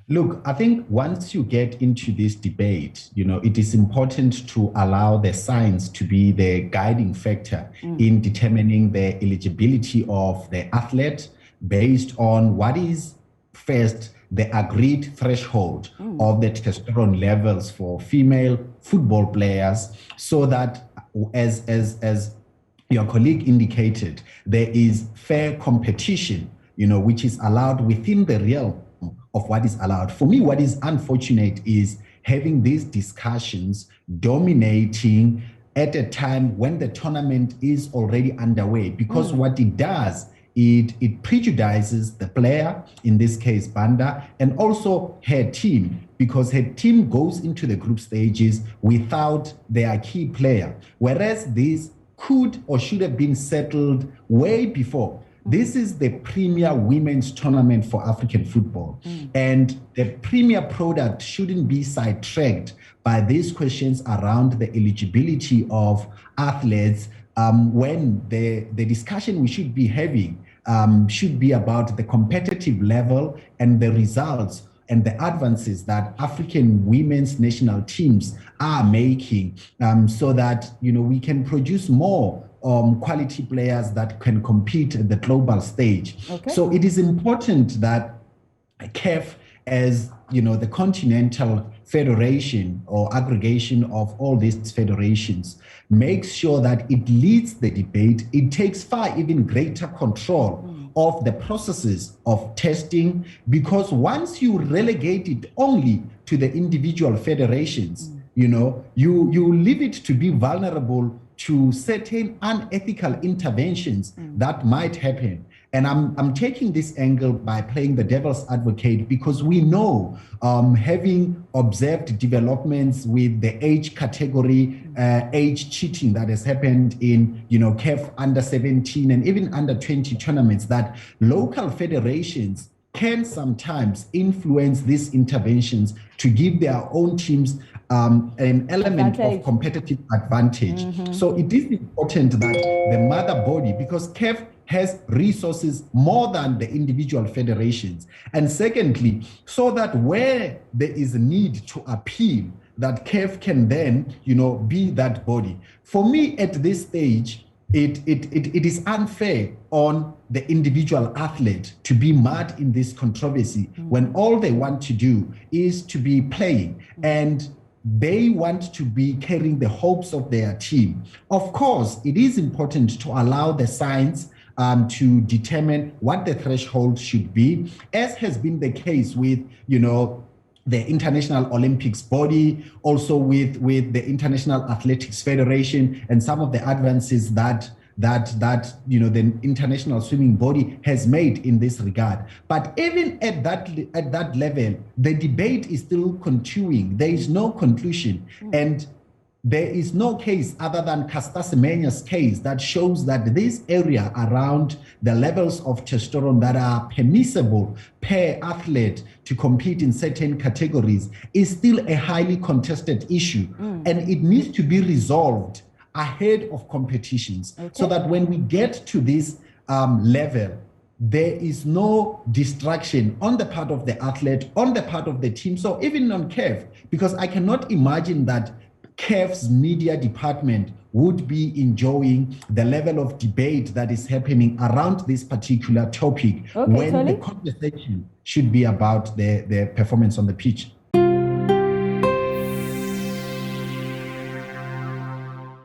Look, I think once you get into this debate, it is important to allow the science to be the guiding factor in determining the eligibility of the athlete based on what is first the agreed threshold of the testosterone levels for female football players, so that as your colleague indicated, there is fair competition, which is allowed within the realm of what is allowed. For me, what is unfortunate is having these discussions dominating at a time when the tournament is already underway, because what it does, it prejudices the player, in this case Banda, and also her team, because her team goes into the group stages without their key player, whereas this could or should have been settled way before. This is the premier women's tournament for African football. And the premier product shouldn't be sidetracked by these questions around the eligibility of athletes, when the discussion we should be having should be about the competitive level and the results and the advances that African women's national teams are making, so that we can produce more quality players that can compete at the global stage. Okay. So it is important that CAF, as the continental federation or aggregation of all these federations, makes sure that it leads the debate. It takes far even greater control of the processes of testing, because once you relegate it only to the individual federations, you leave it to be vulnerable to certain unethical interventions that might happen. And I'm taking this angle by playing the devil's advocate, because we know, having observed developments with the age category, age cheating that has happened in, CAF under 17 and even under 20 tournaments, that local federations can sometimes influence these interventions to give their own teams an element of competitive advantage. So it is important that the mother body, because CAF has resources more than the individual federations. And secondly, so that where there is a need to appeal, that CAF can then, be that body. For me, at this stage, it is unfair on the individual athlete to be mad in this controversy when all they want to do is to be playing, and they want to be carrying the hopes of their team. Of course, it is important to allow the science to determine what the threshold should be, as has been the case with, the International Olympics body, also with the International Athletics Federation, and some of the advances that the International Swimming Body has made in this regard. But even at that level, the debate is still continuing. There is no conclusion, and there is no case other than Caster Semenya's case that shows that this area around the levels of testosterone that are permissible per athlete to compete in certain categories is still a highly contested issue, and it needs to be resolved ahead of competitions, so that when we get to this level, there is no distraction on the part of the athlete, on the part of the team. So even on CAF, because I cannot imagine that CAF's media department would be enjoying the level of debate that is happening around this particular topic, when the conversation should be about the performance on the pitch.